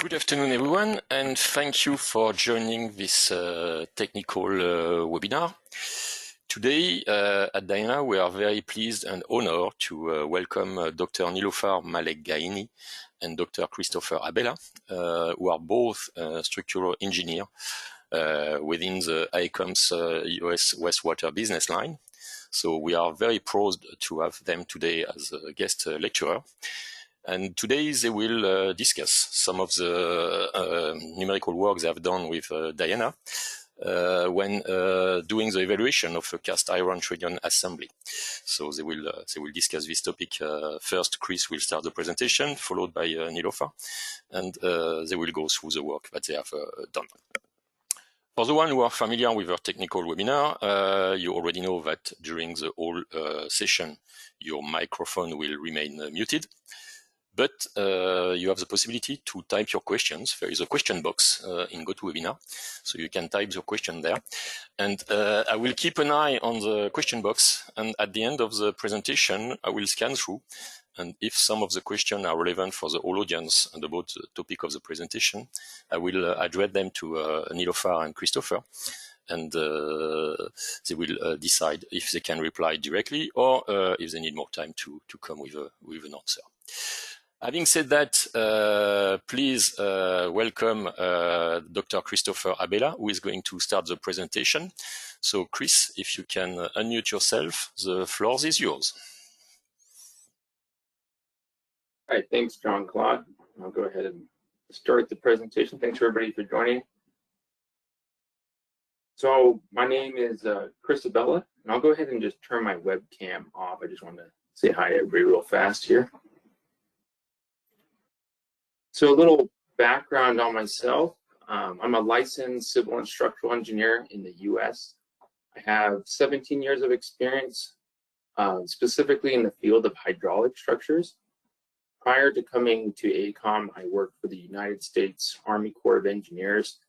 Good afternoon, everyone, and thank you for joining this technical webinar. Today at Diana, we are very pleased and honored to welcome Dr. Nilofar Malek-Gaini and Dr. Christopher Abela, who are both structural engineers within the AECOM's US wastewater business line. So we are very proud to have them today as a guest lecturer. And today they will discuss some of the numerical work they have done with Diana when doing the evaluation of a cast iron trunnion assembly. So they will discuss this topic. First, Chris will start the presentation, followed by Nilofar, and they will go through the work that they have done. For the one who are familiar with our technical webinar, you already know that during the whole session, your microphone will remain muted. But you have the possibility to type your questions. There is a question box in GoToWebinar, so you can type your question there. And I will keep an eye on the question box, and at the end of the presentation, I will scan through. And if some of the questions are relevant for the whole audience and about the topic of the presentation, I will address them to Nilofar and Christopher, and they will decide if they can reply directly or if they need more time to come with an answer. Having said that, please welcome Dr. Christopher Abela, who is going to start the presentation. So, Chris, if you can unmute yourself, the floor is yours. All right, thanks, Jean-Claude. I'll go ahead and start the presentation. Thanks, everybody, for joining. So, my name is Chris Abela, and I'll go ahead and just turn my webcam off. I just want to say hi to everybody real fast here. So a little background on myself. I'm a licensed civil and structural engineer in the US. I have 17 years of experience, specifically in the field of hydraulic structures. Prior to coming to AECOM, I worked for the United States Army Corps of Engineers.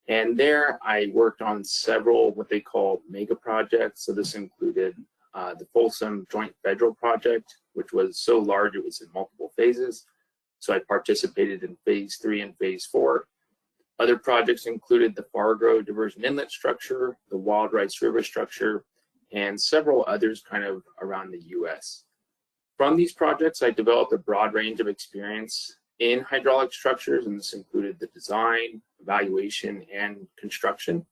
And there I worked on several what they call mega projects. So this included the Folsom Joint Federal Project, which was so large it was in multiple phases. So I participated in phase 3 and phase 4. Other projects included the Fargo Diversion Inlet structure, the Wild Rice River structure, and several others kind of around the US. From these projects, I developed a broad range of experience in hydraulic structures, and this included the design, evaluation, and construction.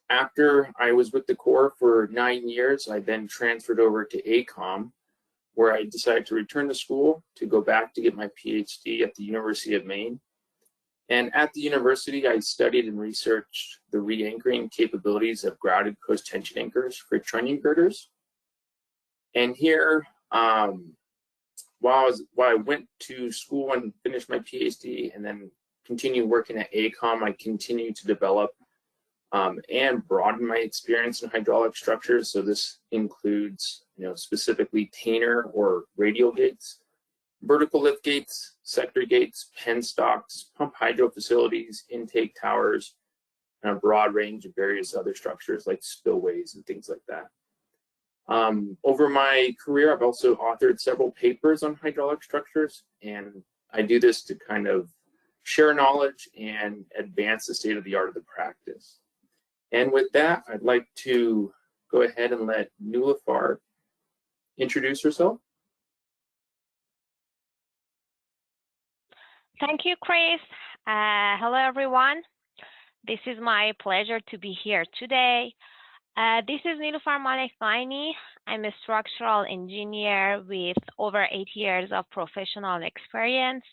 After I was with the Corps for 9 years, I then transferred over to AECOM, where I decided to return to school to go back to get my PhD at the University of Maine. And at the university, I studied and researched the re-anchoring capabilities of grouted post-tension anchors for trunnion girders. And here, while I went to school and finished my PhD and then continued working at AECOM, I continued to develop and broaden my experience in hydraulic structures. So this includes, specifically Tainter or radial gates, vertical lift gates, sector gates, penstocks, pump hydro facilities, intake towers, and a broad range of various other structures like spillways and things like that. Over my career, I've also authored several papers on hydraulic structures, and I do this to kind of share knowledge and advance the state of the art of the practice. And with that, I'd like to go ahead and let Nilofar introduce herself. Thank you, Chris. Hello, everyone. This is my pleasure to be here today. This is Nilofar Malek-Gaini. I'm a structural engineer with over 8 years of professional experience.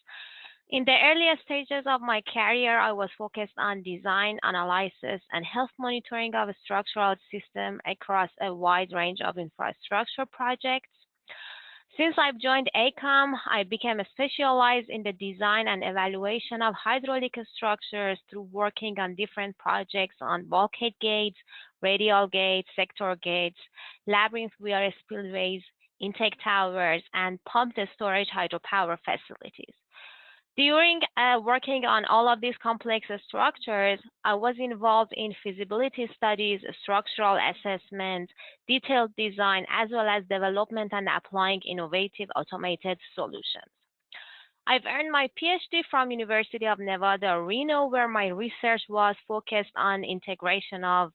In the earliest stages of my career, I was focused on design, analysis, and health monitoring of a structural system across a wide range of infrastructure projects. Since I've joined AECOM, I became specialized in the design and evaluation of hydraulic structures through working on different projects on bulkhead gates, radial gates, sector gates, labyrinth weir spillways, intake towers, and pumped storage hydropower facilities. During working on all of these complex structures, I was involved in feasibility studies, structural assessment, detailed design, as well as development and applying innovative automated solutions. I've earned my PhD from University of Nevada, Reno, where my research was focused on integration of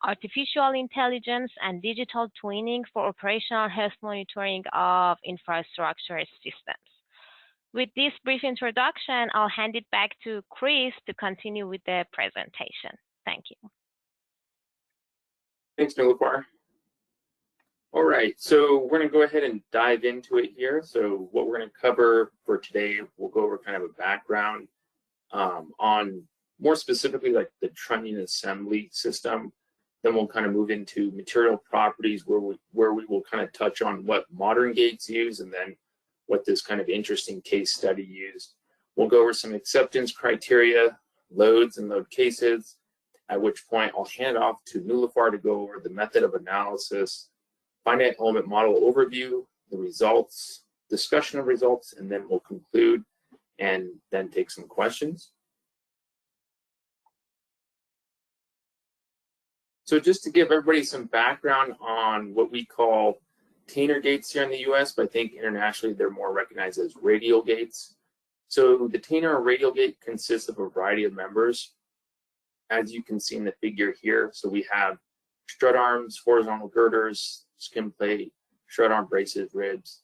artificial intelligence and digital twinning for operational health monitoring of infrastructure systems. With this brief introduction, I'll hand it back to Chris to continue with the presentation. Thank you. Thanks, Nilufar. All right, so we're going to go ahead and dive into it here. So what we're going to cover for today, we'll go over kind of a background on more specifically like the trunnion assembly system. Then we'll kind of move into material properties where we will kind of touch on what modern gates use and then what this kind of interesting case study used. We'll go over some acceptance criteria, loads and load cases, at which point I'll hand it off to Nilufar to go over the method of analysis, finite element model overview, the results, discussion of results, and then we'll conclude and then take some questions. So just to give everybody some background on what we call Tainter gates here in the US, but I think internationally they're more recognized as radial gates. So the Tainter or radial gate consists of a variety of members, as you can see in the figure here. So we have strut arms, horizontal girders, skin plate, strut arm braces, ribs,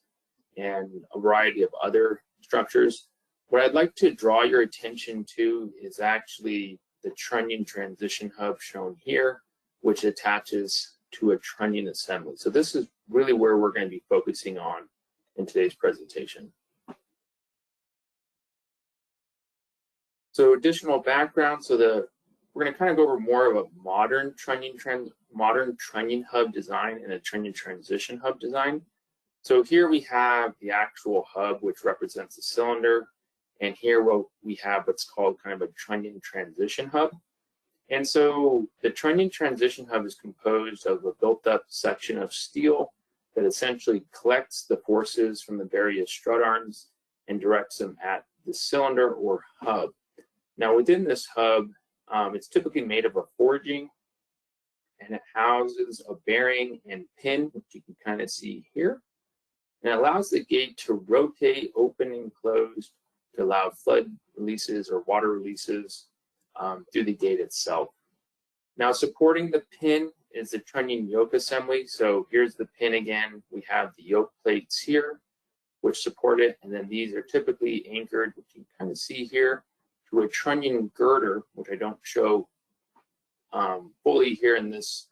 and a variety of other structures. What I'd like to draw your attention to is actually the trunnion transition hub shown here, which attaches to a trunnion assembly. So this is really where we're going to be focusing on in today's presentation. So additional background, so we're going to kind of go over more of a modern trunnion hub design and a trunnion transition hub design. So here we have the actual hub, which represents the cylinder, and here we have what's called kind of a trunnion transition hub. And so the trunnion transition hub is composed of a built-up section of steel that essentially collects the forces from the various strut arms and directs them at the cylinder or hub. Now within this hub, it's typically made of a forging, and it houses a bearing and pin, which you can kind of see here. And it allows the gate to rotate, open and close to allow flood releases or water releases through the gate itself. Now supporting the pin is the trunnion yoke assembly. So here's the pin again. We have the yoke plates here, which support it, and then these are typically anchored, which you can kind of see here, to a trunnion girder, which I don't show fully here in this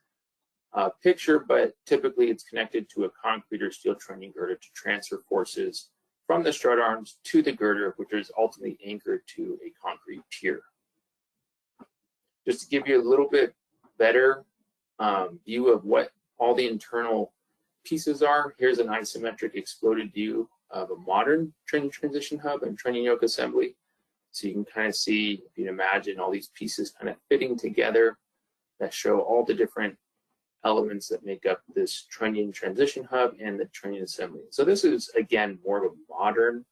picture, but typically it's connected to a concrete or steel trunnion girder to transfer forces from the strut arms to the girder, which is ultimately anchored to a concrete pier. Just to give you a little bit better view of what all the internal pieces are, here's an isometric exploded view of a modern trunnion transition hub and trunnion yoke assembly. So you can kind of see, if you can imagine, all these pieces kind of fitting together that show all the different elements that make up this trunnion transition hub and the trunnion assembly. So this is, again, more of a modern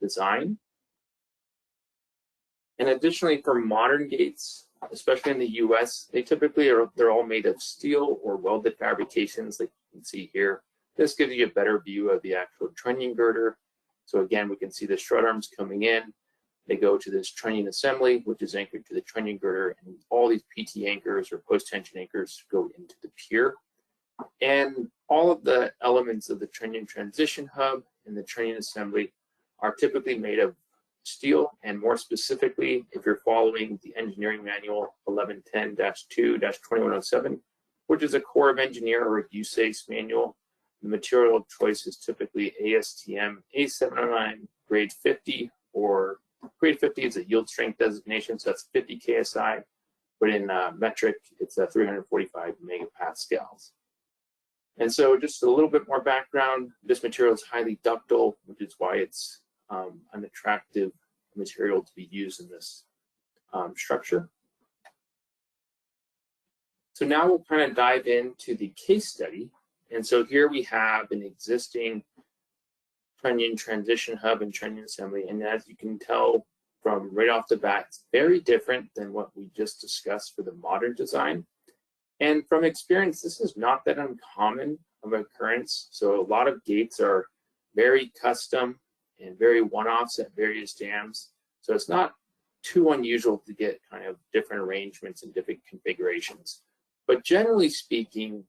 design. And additionally, for modern gates, especially in the US, they're all made of steel or welded fabrications, like you can see here. This gives you a better view of the actual trunnion girder. So again, we can see the strut arms coming in. They go to this trunnion assembly, which is anchored to the trunnion girder, and all these PT anchors or post-tension anchors go into the pier. And all of the elements of the trunnion transition hub and the trunnion assembly are typically made of steel, and more specifically, if you're following the engineering manual 1110-2-2107, which is a Corps of Engineer or a USACE manual, the material of choice is typically ASTM A709 grade 50, or grade 50 is a yield strength designation, so that's 50 KSI, but in metric, it's 345 megapascals. And so just a little bit more background, this material is highly ductile, which is why it's an attractive material to be used in this structure. So now we'll kind of dive into the case study. And so here we have an existing trunnion transition hub and trunnion assembly. And as you can tell from right off the bat, it's very different than what we just discussed for the modern design. And from experience, this is not that uncommon of an occurrence. So a lot of gates are very custom and very one-offs at various dams. So it's not too unusual to get kind of different arrangements and different configurations. But generally speaking,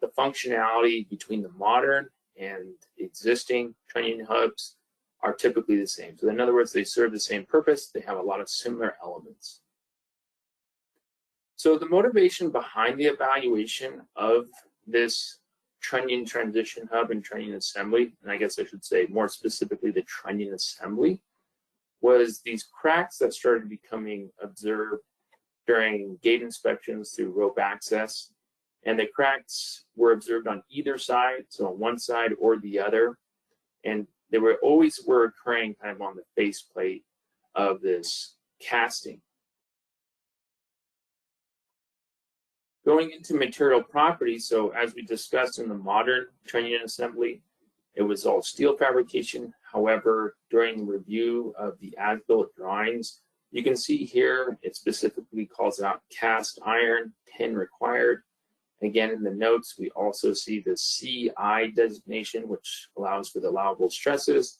the functionality between the modern and existing trunnion hubs are typically the same. So in other words, they serve the same purpose. They have a lot of similar elements. So the motivation behind the evaluation of this trunnion transition hub and trunnion assembly, and I guess I should say more specifically the trunnion assembly, was these cracks that started becoming observed during gate inspections through rope access. And the cracks were observed on either side, so on one side or the other. And they were always occurring kind of on the faceplate of this casting. Going into material properties, so as we discussed in the modern trunnion assembly, it was all steel fabrication. However, during review of the as-built drawings, you can see here it specifically calls out cast iron, pin required. Again, in the notes, we also see the CI designation, which allows for the allowable stresses.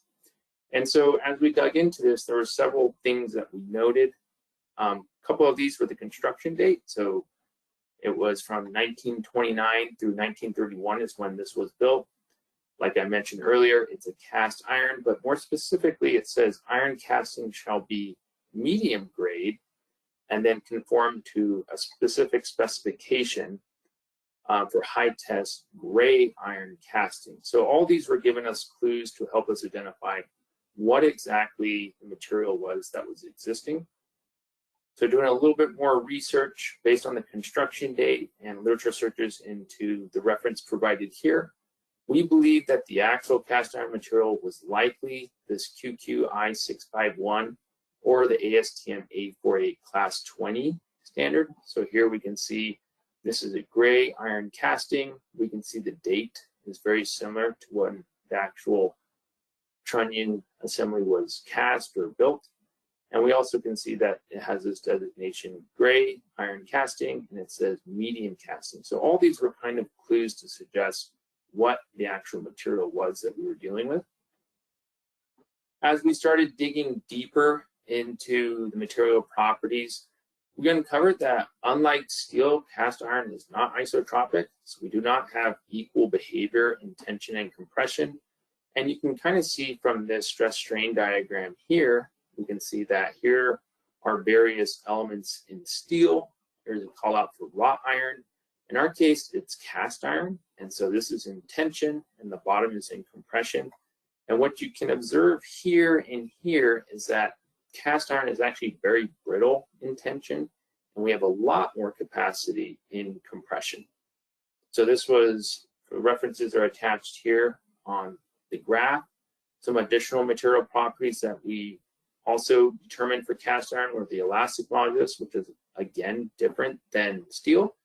And so as we dug into this, there were several things that we noted. A couple of these were the construction date. So it was from 1929 through 1931 is when this was built. Like I mentioned earlier, it's a cast iron, but more specifically, it says iron casting shall be medium grade and then conform to a specific specification for high test gray iron casting. So all these were giving us clues to help us identify what exactly the material was that was existing. So doing a little bit more research based on the construction date and literature searches into the reference provided here, we believe that the actual cast iron material was likely this QQI651 or the ASTM 848 class 20 standard. So here we can see this is a gray iron casting. We can see the date is very similar to when the actual trunnion assembly was cast or built. And we also can see that it has this designation gray iron casting and it says medium casting. So all these were kind of clues to suggest what the actual material was that we were dealing with. As we started digging deeper into the material properties, we uncovered that unlike steel, cast iron is not isotropic, so we do not have equal behavior in tension and compression. And you can kind of see from this stress strain diagram here, we can see that here are various elements in steel. There's a call out for wrought iron. In our case, it's cast iron, and so this is in tension, and the bottom is in compression. And what you can observe here and here is that cast iron is actually very brittle in tension, and we have a lot more capacity in compression. So this was, references are attached here on the graph. Some additional material properties that we also determined for cast iron were the elastic modulus, which is again different than steel.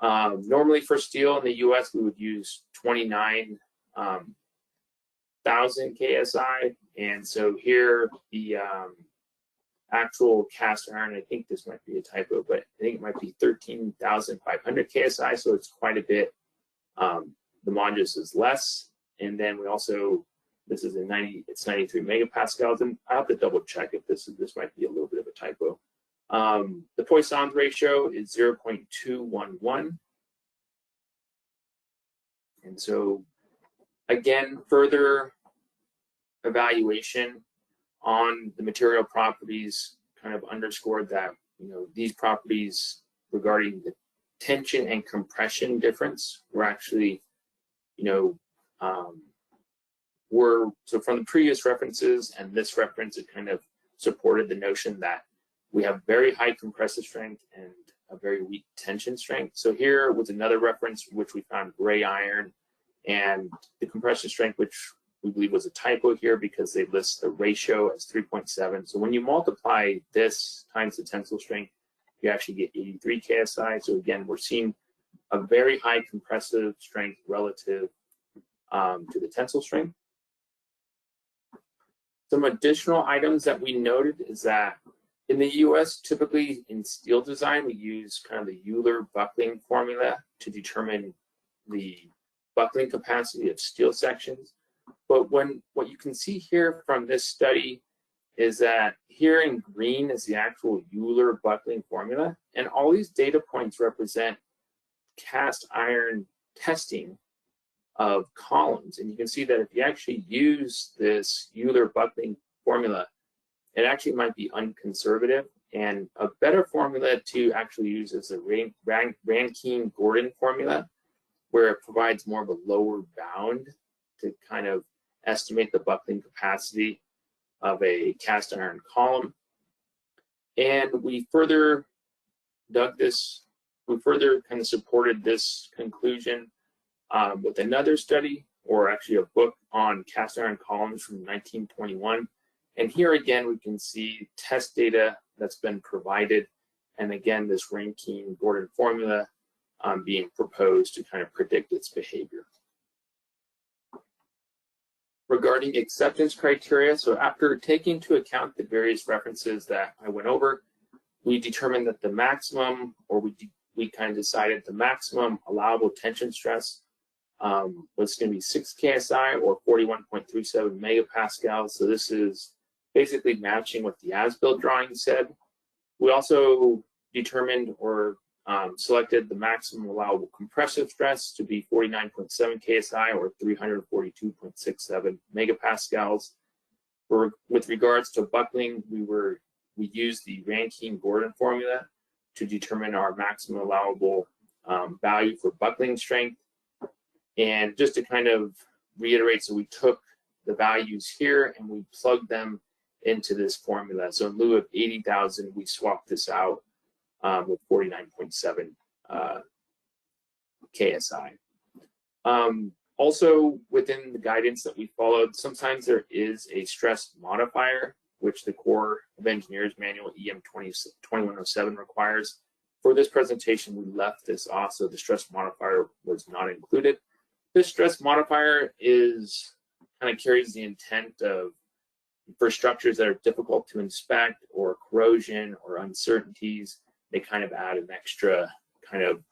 Normally for steel in the US, we would use 29,000 KSI. And so here, the actual cast iron, I think this might be a typo, but I think it might be 13,500 KSI. So it's quite a bit. The modulus is less. And then we also, this is it's 93 megapascals. And I have to double check if this might be a little bit of a typo. The Poisson's ratio is 0.211. And so, again, further evaluation on the material properties kind of underscored that, these properties regarding the tension and compression difference were actually, so from the previous references and this reference, it kind of supported the notion that we have very high compressive strength and a very weak tension strength. So here was another reference which we found gray iron and the compression strength, which we believe was a typo here because they list the ratio as 3.7. So when you multiply this times the tensile strength, you actually get 83 KSI. So again, we're seeing a very high compressive strength relative to the tensile strength. Some additional items that we noted is that in the US, typically in steel design, we use kind of the Euler buckling formula to determine the buckling capacity of steel sections. But what you can see here from this study is that here in green is the actual Euler buckling formula, and all these data points represent cast iron testing of columns. And you can see that if you actually use this Euler buckling formula, it actually might be unconservative. And a better formula to actually use is the Rankine-Gordon formula, where it provides more of a lower bound to kind of estimate the buckling capacity of a cast iron column. And we further kind of supported this conclusion with another study, or actually a book on cast iron columns from 1921. And here again, we can see test data that's been provided. And again, this Rankine-Gordon formula being proposed to kind of predict its behavior. Regarding acceptance criteria, so after taking into account the various references that I went over, we determined that the maximum, or we kind of decided the maximum allowable tension stress was going to be 6 KSI or 41.37 megapascals. So this is basically matching what the as-built drawing said. We also determined or selected the maximum allowable compressive stress to be 49.7 KSI or 342.67 megapascals. With regards to buckling, we used the Rankine-Gordon formula to determine our maximum allowable value for buckling strength. And just to kind of reiterate, so we took the values here and we plugged them into this formula. So in lieu of 80,000, we swapped this out with 49.7 KSI. Also, within the guidance that we followed, sometimes there is a stress modifier, which the Corps of Engineers Manual EM 2107 requires. For this presentation, we left this off, so the stress modifier was not included. This stress modifier kind of carries the intent of, for structures that are difficult to inspect or corrosion or uncertainties, they kind of add an extra kind of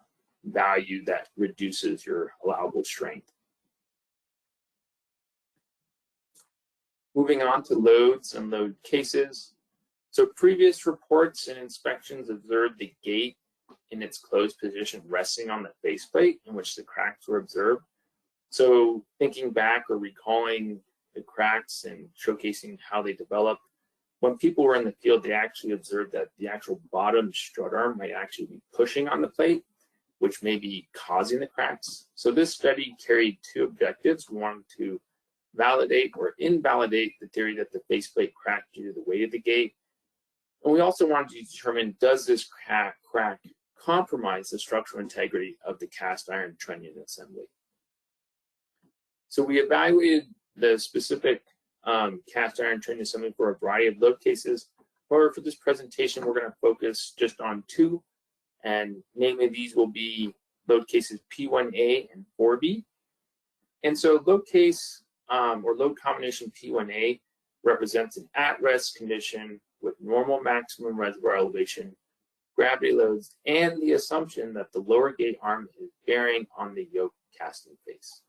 value that reduces your allowable strength. Moving on to loads and load cases. So previous reports and inspections observed the gate in its closed position resting on the faceplate in which the cracks were observed. So thinking back or recalling the cracks and showcasing how they developed, when people were in the field, they actually observed that the actual bottom strut arm might actually be pushing on the plate, which may be causing the cracks. So this study carried two objectives. We wanted to validate or invalidate the theory that the faceplate cracked due to the weight of the gate. And we also wanted to determine, does this crack compromise the structural integrity of the cast iron trunnion assembly? So we evaluated the specific cast iron trunnion assembly for a variety of load cases. However, for this presentation, we're going to focus just on two, and namely these will be load cases P1A and 4B. And so load case or load combination P1A represents an at-rest condition with normal maximum reservoir elevation, gravity loads, and the assumption that the lower gate arm is bearing on the yoke casting face.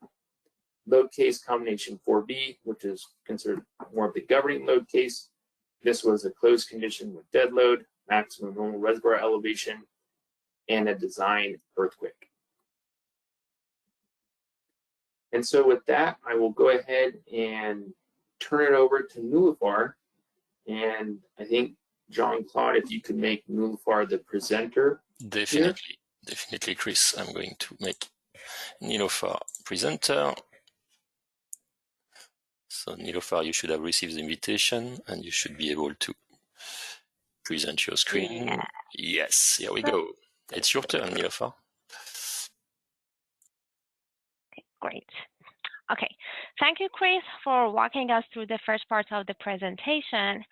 Load case combination 4B, which is considered more of the governing load case. This was a closed condition with dead load, maximum normal reservoir elevation, and a design earthquake. And so with that, I will go ahead and turn it over to Nulafar. And I think, Jean-Claude, if you could make Nulafar the presenter. Definitely, definitely, Chris. I'm going to make Nulafar presenter. So Nulafar, you should have received the invitation and you should be able to present your screen. Yeah. Yes, here we go. It's your turn, Nulafar. Okay, great. Okay, thank you, Chris, for walking us through the first part of the presentation.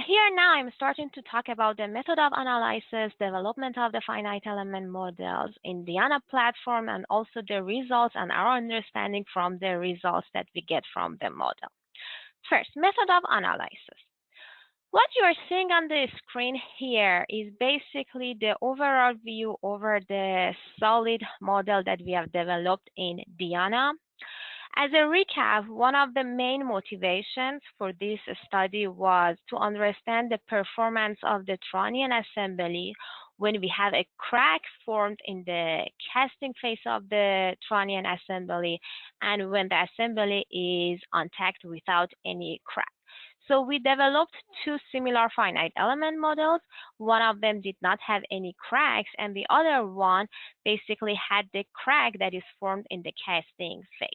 Here now I'm starting to talk about the method of analysis, development of the finite element models in Diana platform, and also the results and our understanding from the results that we get from the model. First, method of analysis. What you are seeing on the screen here is basically the overall view over the solid model that we have developed in Diana. As a recap, one of the main motivations for this study was to understand the performance of the trunnion assembly when we have a crack formed in the casting face of the trunnion assembly and when the assembly is intact without any crack. So we developed two similar finite element models. One of them did not have any cracks, and the other one basically had the crack that is formed in the casting face.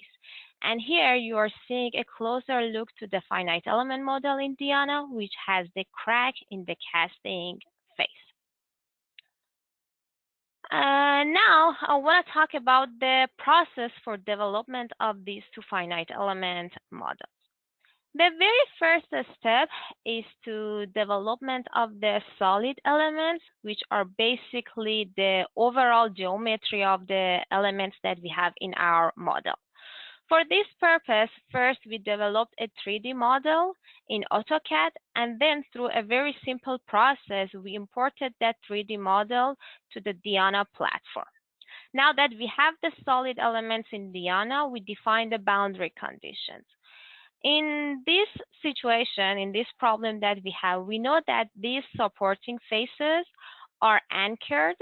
And here you are seeing a closer look to the finite element model in Diana, which has the crack in the casting face. Now I want to talk about the process for development of these two finite element models. The very first step is to development of the solid elements, which are basically the overall geometry of the elements that we have in our model. For this purpose, first we developed a 3D model in AutoCAD, and then through a very simple process, we imported that 3D model to the Diana platform. Now that we have the solid elements in Diana, we define the boundary conditions. In this situation, in this problem that we have, we know that these supporting faces are anchored.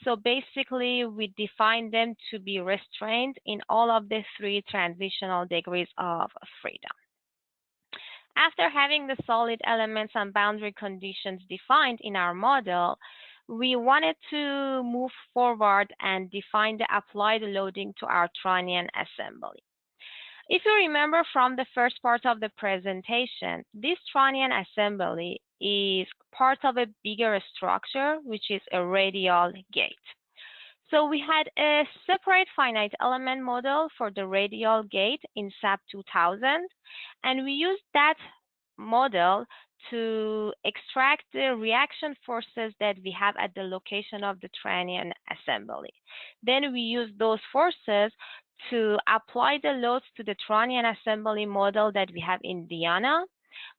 So basically, we define them to be restrained in all of the three transitional degrees of freedom. After having the solid elements and boundary conditions defined in our model, we wanted to move forward and define the applied loading to our trunnion assembly. If you remember from the first part of the presentation, this trunnion assembly is part of a bigger structure, which is a radial gate. So we had a separate finite element model for the radial gate in SAP 2000, and we used that model to extract the reaction forces that we have at the location of the trunnion assembly. Then we use those forces to apply the loads to the trunnion assembly model that we have in Diana.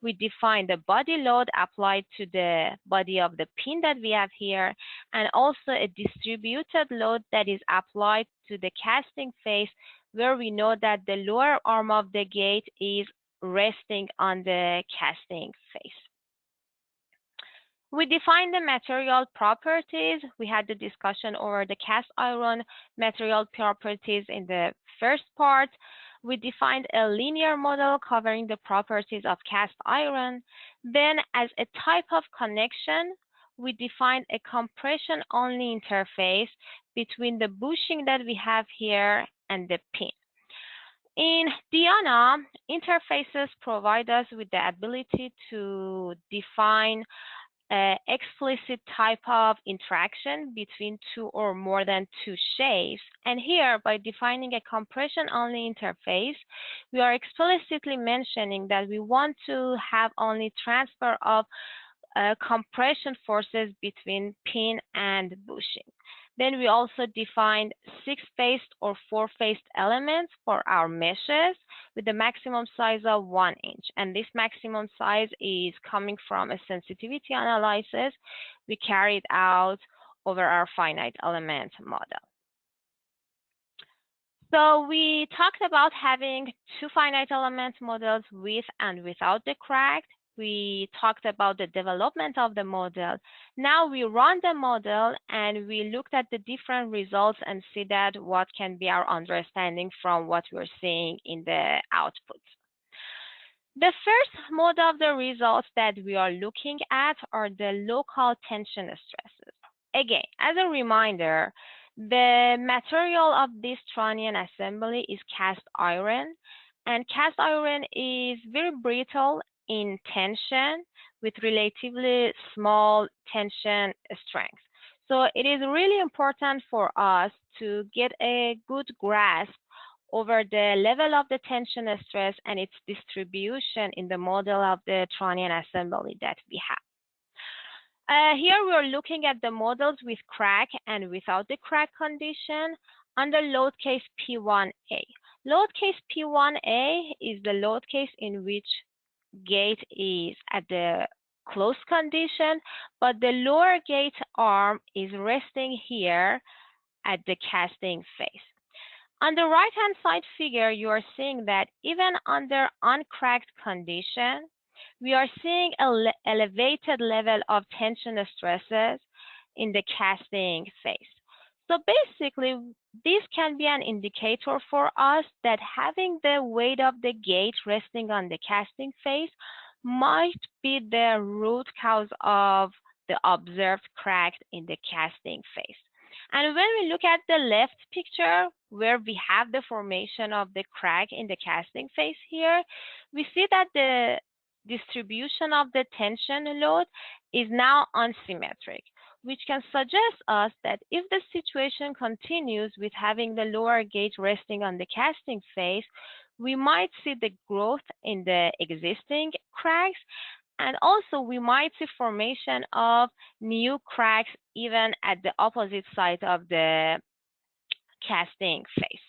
We define the body load applied to the body of the pin that we have here, and also a distributed load that is applied to the casting face, where we know that the lower arm of the gate is resting on the casting face. We defined the material properties. We had the discussion over the cast iron material properties in the first part. We defined a linear model covering the properties of cast iron. Then, as a type of connection, we defined a compression-only interface between the bushing that we have here and the pin. In Diana, interfaces provide us with the ability to define explicit type of interaction between two or more than two shapes. And here, by defining a compression-only interface, we are explicitly mentioning that we want to have only transfer of compression forces between pin and bushing. Then we also defined 6-faced or 4-faced elements for our meshes with the maximum size of 1 inch. And this maximum size is coming from a sensitivity analysis we carried out over our finite element model. So we talked about having two finite element models with and without the crack. We talked about the development of the model. Now we run the model and we looked at the different results and see that what can be our understanding from what we're seeing in the outputs. The first mode of the results that we are looking at are the local tension stresses. Again, as a reminder, the material of this trunnion assembly is cast iron, and cast iron is very brittle in tension with relatively small tension strength. So it is really important for us to get a good grasp over the level of the tension stress and its distribution in the model of the trunnion assembly that we have. Here we are looking at the models with crack and without the crack condition under load case P1A. Load case P1A is the load case in which gate is at the closed condition, but the lower gate arm is resting here at the casting face. On the right-hand side figure, you are seeing that even under uncracked condition, we are seeing an elevated level of tension stresses in the casting phase. So basically, this can be an indicator for us that having the weight of the gate resting on the casting phase might be the root cause of the observed crack in the casting phase. And when we look at the left picture, where we have the formation of the crack in the casting phase here, we see that the distribution of the tension load is now unsymmetric, which can suggest us that if the situation continues with having the lower gate resting on the casting phase, we might see the growth in the existing cracks, and also we might see formation of new cracks even at the opposite side of the casting phase.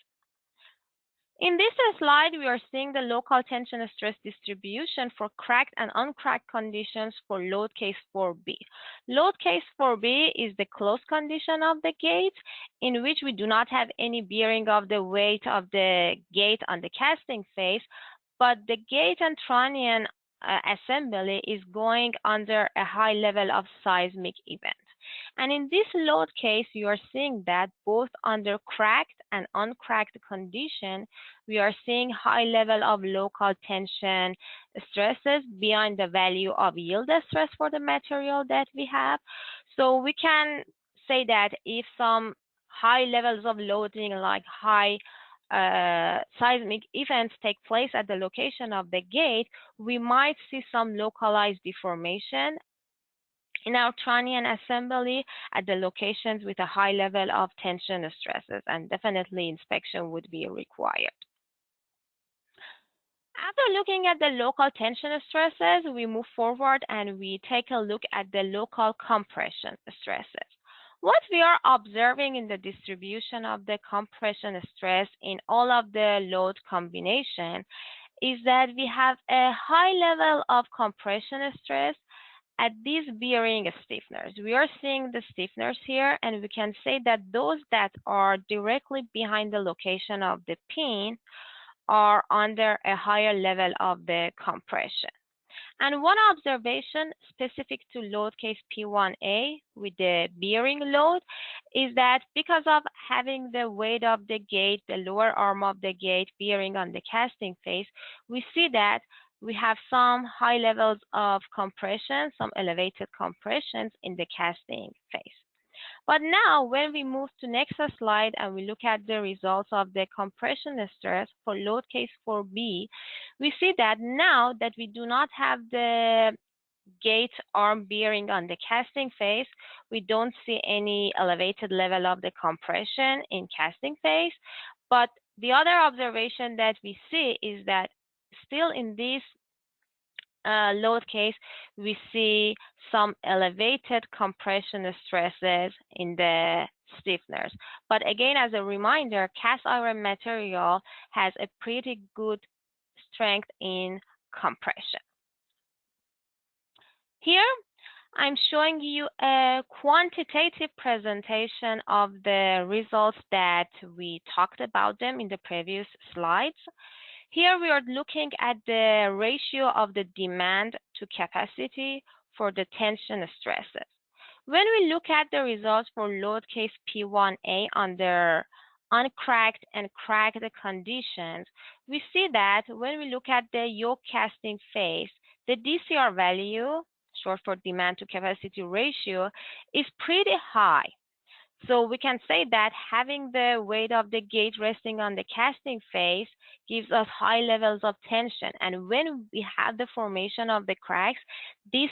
In this slide, we are seeing the local tension stress distribution for cracked and uncracked conditions for load case 4B. Load case 4B is the closed condition of the gate in which we do not have any bearing of the weight of the gate on the casting phase, but the gate and trunnion assembly is going under a high level of seismic event. And in this load case, you are seeing that both under cracked and uncracked condition, we are seeing high level of local tension stresses beyond the value of yield stress for the material that we have. So we can say that if some high levels of loading, like high seismic events, take place at the location of the gate, we might see some localized deformation in our trunnion assembly at the locations with a high level of tension stresses, and definitely inspection would be required. After looking at the local tension stresses, we move forward and we take a look at the local compression stresses. What we are observing in the distribution of the compression stress in all of the load combination is that we have a high level of compression stress at these bearing stiffeners. We are seeing the stiffeners here, and we can say that those that are directly behind the location of the pin are under a higher level of the compression. And one observation specific to load case P1A with the bearing load is that because of having the weight of the gate, the lower arm of the gate bearing on the casting face, we see that we have some high levels of compression, some elevated compressions in the casting phase. But now when we move to next slide and we look at the results of the compression stress for load case 4B, we see that now that we do not have the gate arm bearing on the casting phase, we don't see any elevated level of the compression in casting phase. But the other observation that we see is that still in this load case, we see some elevated compression stresses in the stiffeners. But again, as a reminder, cast iron material has a pretty good strength in compression. Here, I'm showing you a quantitative presentation of the results that we talked about them in the previous slides. Here we are looking at the ratio of the demand to capacity for the tension stresses. When we look at the results for load case P1A under uncracked and cracked conditions, we see that when we look at the yoke casting phase, the DCR value, short for demand to capacity ratio, is pretty high. So we can say that having the weight of the gate resting on the casting phase gives us high levels of tension. And when we have the formation of the cracks, this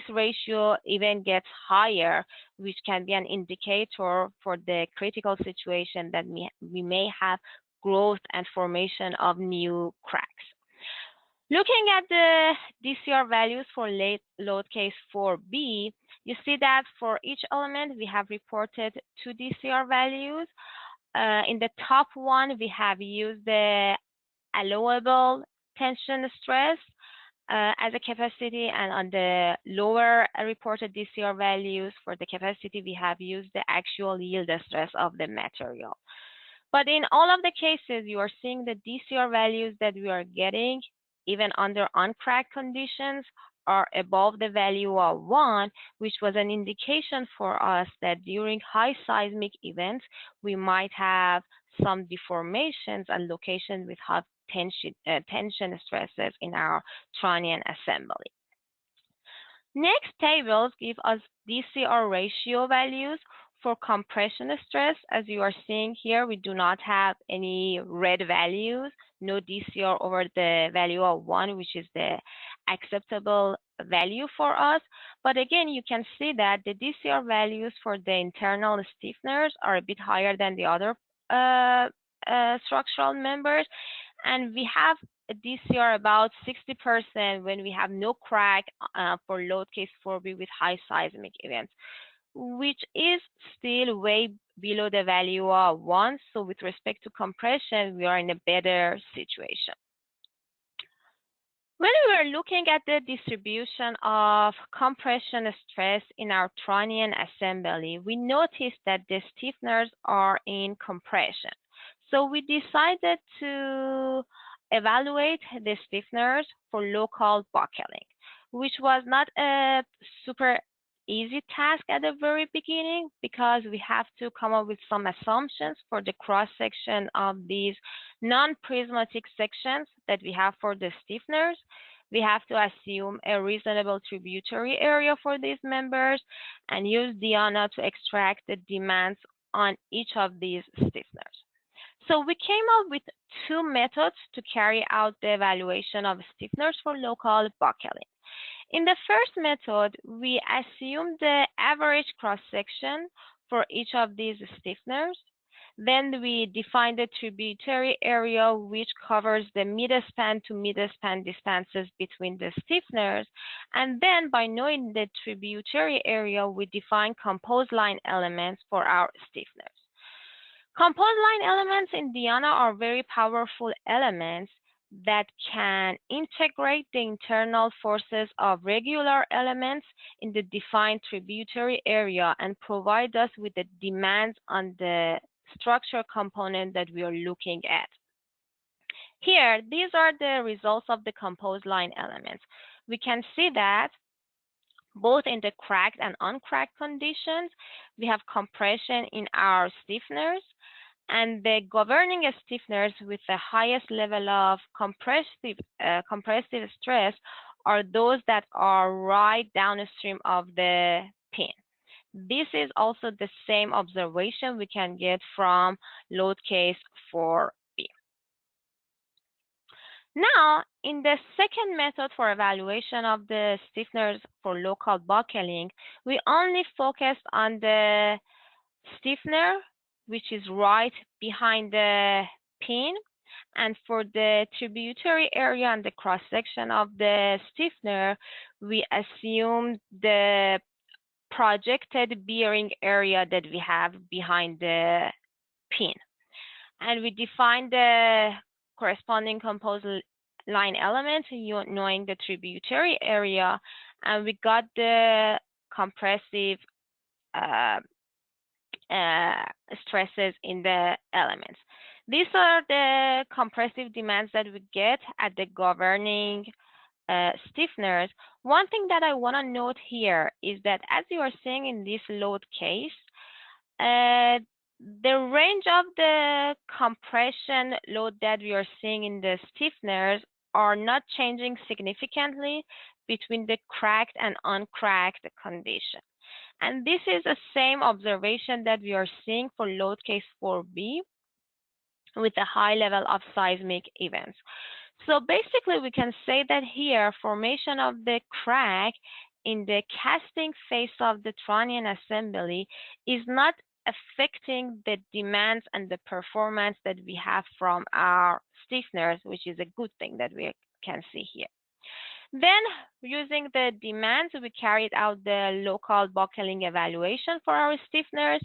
ratio even gets higher, which can be an indicator for the critical situation that we may have growth and formation of new cracks. Looking at the DCR values for load case 4B, you see that for each element, we have reported 2 DCR values. In the top one, we have used the allowable tension stress as a capacity, and on the lower reported DCR values for the capacity, we have used the actual yield stress of the material. But in all of the cases, you are seeing the DCR values that we are getting, even under uncracked conditions, are above the value of 1, which was an indication for us that during high seismic events, we might have some deformations and locations with high tension stresses in our trunnion assembly. Next tables give us DCR ratio values for compression stress. As you are seeing here, we do not have any red values, no DCR over the value of 1, which is the acceptable value for us. But again, you can see that the DCR values for the internal stiffeners are a bit higher than the other structural members. And we have a DCR about 60% when we have no crack for load case 4B with high seismic events, which is still way below the value of 1. So with respect to compression, we are in a better situation. When we were looking at the distribution of compression stress in our trunnion assembly, we noticed that the stiffeners are in compression. So we decided to evaluate the stiffeners for local buckling, which was not a super easy task at the very beginning because we have to come up with some assumptions for the cross section of these non-prismatic sections that we have for the stiffeners. We have to assume a reasonable tributary area for these members and use Diana to extract the demands on each of these stiffeners. So we came up with 2 methods to carry out the evaluation of stiffeners for local buckling. In the first method, we assume the average cross-section for each of these stiffeners. Then we define the tributary area which covers the mid-span to mid-span distances between the stiffeners. And then by knowing the tributary area, we define composed line elements for our stiffeners. Composed line elements in Diana are very powerful elements that can integrate the internal forces of regular elements in the defined tributary area and provide us with the demands on the structure component that we are looking at. Here, these are the results of the composed line elements. We can see that both in the cracked and uncracked conditions, we have compression in our stiffeners, and the governing stiffeners with the highest level of compressive stress are those that are right downstream of the pin. This is also the same observation we can get from load case 4B. Now, in the second method for evaluation of the stiffeners for local buckling, we only focused on the stiffener, which is right behind the pin. And for the tributary area and the cross-section of the stiffener, we assume the projected bearing area that we have behind the pin. And we define the corresponding composed line element knowing the tributary area, and we got the compressive stresses in the elements. These are the compressive demands that we get at the governing stiffeners. One thing that I want to note here is that as you are seeing in this load case, the range of the compression load that we are seeing in the stiffeners are not changing significantly between the cracked and uncracked condition. And this is the same observation that we are seeing for load case 4B with a high level of seismic events. So basically, we can say that here, formation of the crack in the casting face of the trunnion assembly is not affecting the demands and the performance that we have from our stiffeners, which is a good thing that we can see here. Then, using the demands, we carried out the local buckling evaluation for our stiffeners,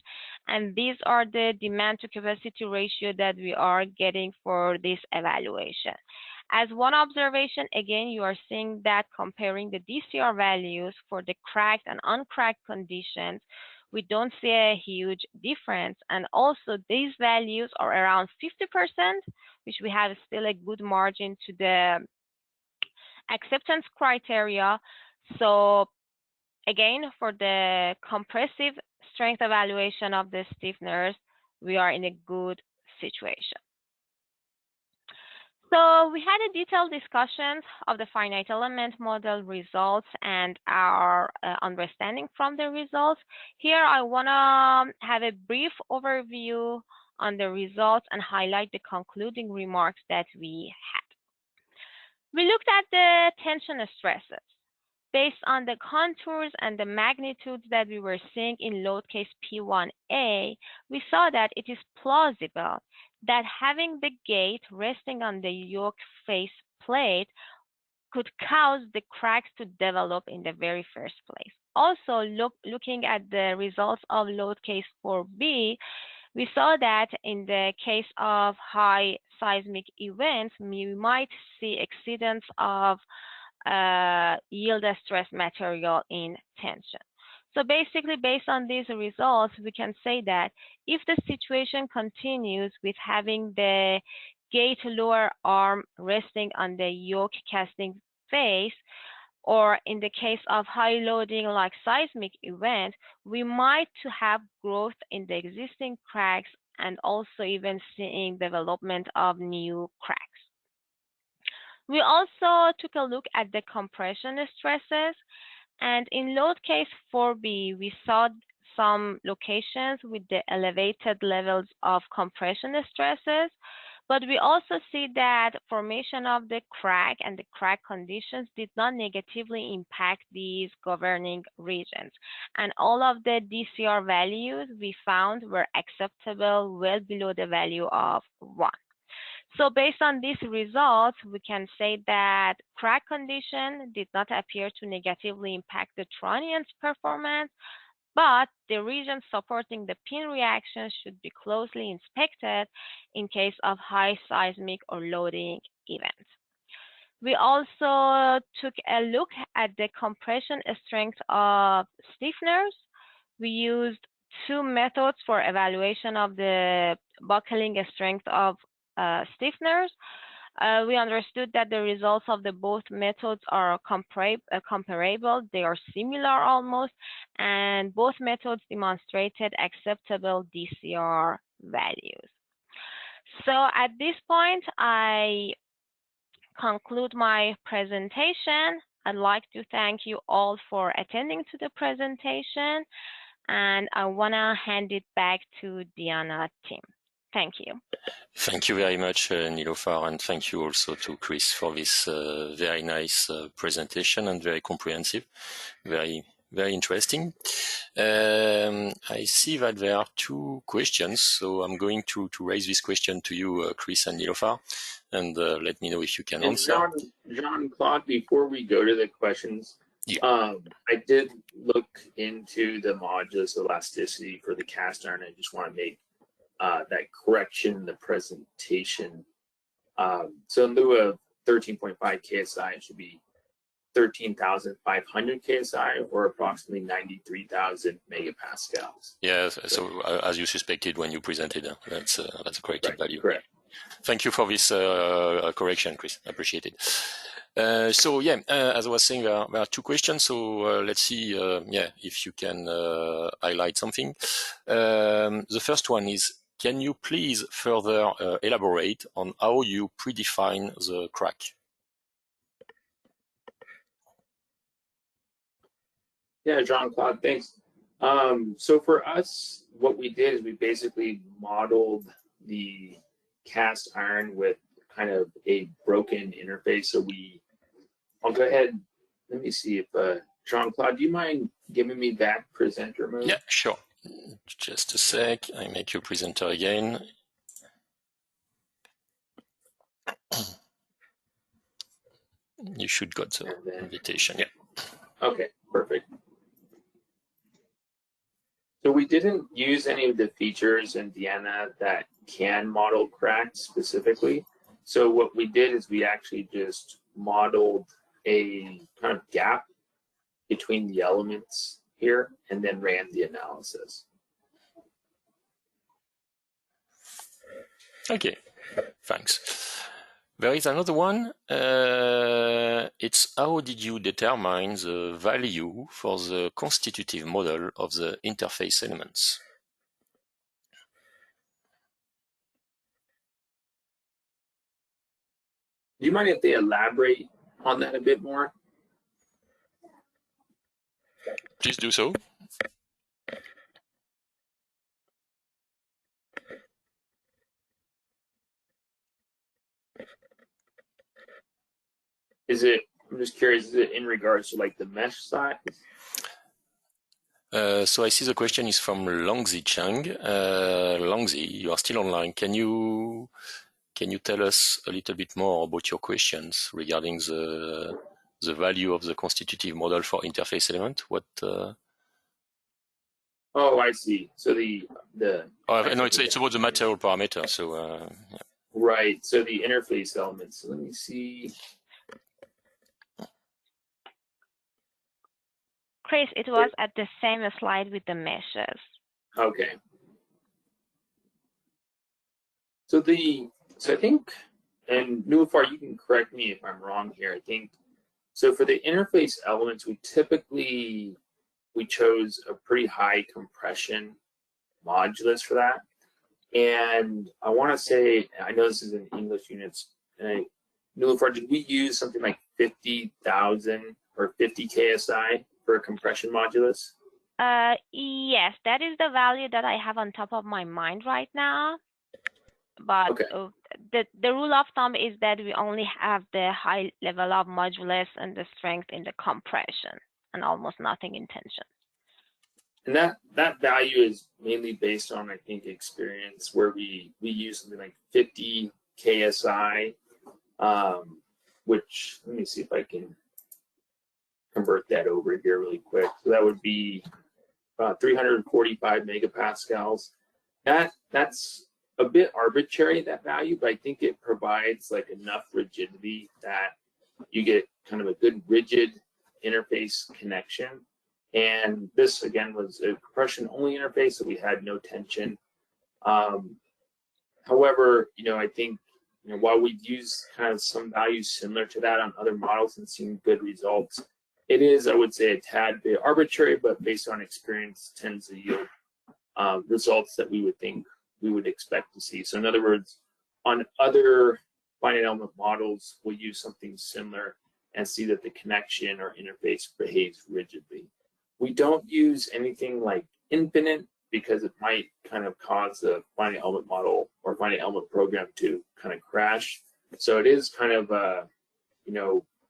and these are the demand to capacity ratio that we are getting for this evaluation. As one observation, again, you are seeing that comparing the DCR values for the cracked and uncracked conditions, we don't see a huge difference. And also these values are around 50%, which we have still a good margin to the acceptance criteria. So again, for the compressive strength evaluation of the stiffeners, we are in a good situation. So we had a detailed discussion of the finite element model results and our understanding from the results. Here I want to have a brief overview on the results and highlight the concluding remarks that we had. We looked at the tension stresses. Based on the contours and the magnitudes that we were seeing in load case P1A, we saw that it is plausible that having the gate resting on the yoke face plate could cause the cracks to develop in the very first place. Also, looking at the results of load case 4B, we saw that in the case of high seismic events, we might see exceedance of yield stress material in tension. So basically, based on these results, we can say that if the situation continues with having the gate lower arm resting on the yoke casting face, or in the case of high loading like seismic event, we might have growth in the existing cracks and also even seeing development of new cracks. We also took a look at the compression stresses, and in load case 4B, we saw some locations with the elevated levels of compression stresses, but we also see that formation of the crack and the crack conditions did not negatively impact these governing regions. And all of the DCR values we found were acceptable, well below the value of 1. So based on these results, we can say that crack condition did not appear to negatively impact the Trunnion's performance, but the regions supporting the pin reaction should be closely inspected in case of high seismic or loading events. We also took a look at the compression strength of stiffeners. We used 2 methods for evaluation of the buckling strength of stiffeners. We understood that the results of the both methods are comparable. They are similar almost, and both methods demonstrated acceptable DCR values. So at this point, I conclude my presentation. I'd like to thank you all for attending to the presentation, and I want to hand it back to Diana team. Thank you. Thank you very much, Nilofar, and thank you also to Chris for this very nice presentation and very comprehensive, very interesting. I see that there are 2 questions, so I'm going to raise this question to you, Chris and Nilofar, and let me know if you can answer. Jean-Claude, before we go to the questions, yeah. I did look into the modulus elasticity for the cast iron. I just want to make that correction in the presentation. So in lieu of 13.5 KSI, it should be 13,500 KSI, or approximately 93,000 megapascals. Yes, so as you suspected when you presented, that's a corrected value. Correct. Thank you for this correction, Chris. I appreciate it. So yeah, as I was saying, there are 2 questions. So let's see, if you can highlight something. The first one is, can you please further elaborate on how you predefine the crack? Yeah, Jean-Claude, thanks. So for us, what we did is we basically modeled the cast iron with kind of a broken interface. So I'll go ahead. Let me see if Jean-Claude, do you mind giving me that presenter mode? Yeah, sure. Just a sec. I make you presenter again. You should got the invitation. Yeah. Okay, perfect. So we didn't use any of the features in Diana that can model cracks specifically. So what we did is we actually just modeled a kind of gap between the elements here and then ran the analysis. Okay, thanks. There is another one. It's how did you determine the value for the constitutive model of the interface elements? Do you mind if they elaborate on that a bit more? Please do so. Is it, I'm just curious, is it in regards to like the mesh size? So I see the question is from Longzi Chang. Longzi, you are still online. Can you tell us a little bit more about your questions regarding the value of the constitutive model for interface element? What? Oh, I see. So no, it's about the material parameter. So yeah. Right. So the interface elements. Let me see. Chris, it was at the same slide with the meshes. Okay. So I think, and Nilufar, you can correct me if I'm wrong here. I think so. For the interface elements, we chose a pretty high compression modulus for that. And I want to say, I know this is in English units. Nilufar, did we use something like 50,000 or 50 KSI for a compression modulus? Yes, that is the value that I have on top of my mind right now. But okay. The rule of thumb is that we only have the high level of modulus and the strength in the compression and almost nothing in tension. And that value is mainly based on, I think, experience, where we use something like 50 KSI, which, let me see if I can convert that over here really quick. So that would be 345 megapascals. That's a bit arbitrary, that value, but I think it provides like enough rigidity that you get kind of a good rigid interface connection. And this, again, was a compression-only interface, so we had no tension. However, I think, while we've used kind of some values similar to that on other models and seen good results, it is, I would say, a tad bit arbitrary, but based on experience, tends to yield results that we would think we would expect to see. So in other words, on other finite element models, we'll use something similar and see that the connection or interface behaves rigidly. We don't use anything like infinite because it might kind of cause the finite element model or finite element program to kind of crash. So it is kind of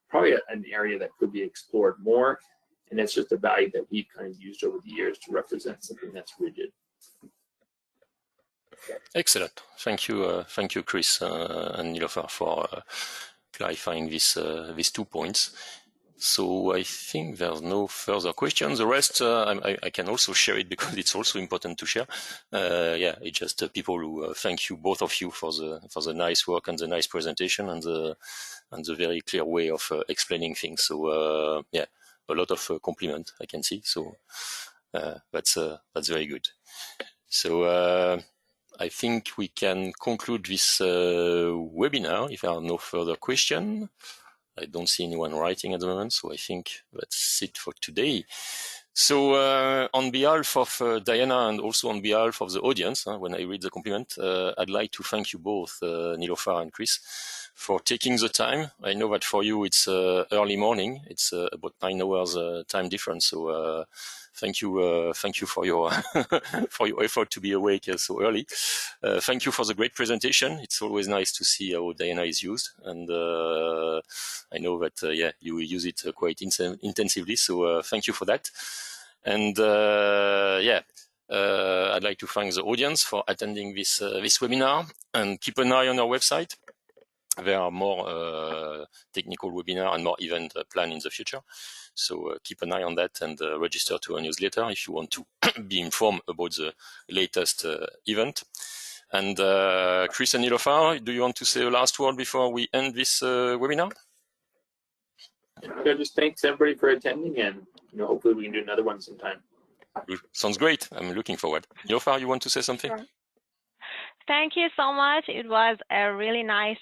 probably an area that could be explored more, and it's just a value that we've kind of used over the years to represent something that's rigid. Excellent. Thank you, Chris and Nilufar, for clarifying these 2 points. So I think there's no further questions. The rest, I can also share it because it's also important to share. Yeah, it's just people who thank you, both of you, for the nice work and the nice presentation and the very clear way of explaining things. So yeah, a lot of compliment I can see. So that's very good. So I think we can conclude this webinar if there are no further questions. I don't see anyone writing at the moment, so I think that's it for today. So on behalf of Diana and also on behalf of the audience, when I read the compliment, I'd like to thank you both, Nilufar and Chris, for taking the time. I know that for you it's early morning. It's about 9 hours time difference. So thank you for your for your effort to be awake so early. Thank you for the great presentation. It's always nice to see how Diana is used, and I know that yeah, you use it quite intensively. So thank you for that. And yeah, I'd like to thank the audience for attending this webinar, and keep an eye on our website. There are more technical webinars and more events planned in the future. So keep an eye on that and register to our newsletter if you want to be informed about the latest event. And Chris and Nilufar, do you want to say a last word before we end this webinar? So just thanks everybody for attending, and hopefully we can do another one sometime. Sounds great. I'm looking forward. Nilofar, you want to say something? Sure. Thank you so much. It was a really nice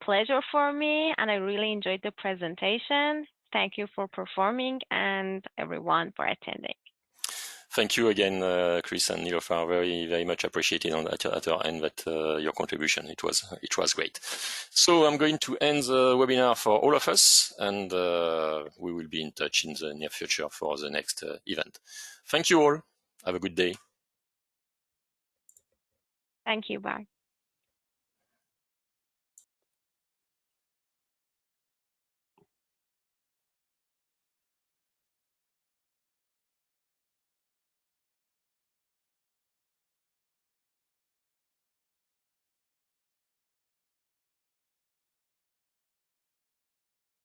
pleasure for me, and I really enjoyed the presentation. Thank you for performing and everyone for attending. Thank you again, Chris and Nilofar. Very, very much appreciated at our end that your contribution. It was great. So I'm going to end the webinar for all of us, and we will be in touch in the near future for the next event. Thank you all. Have a good day. Thank you. Bye.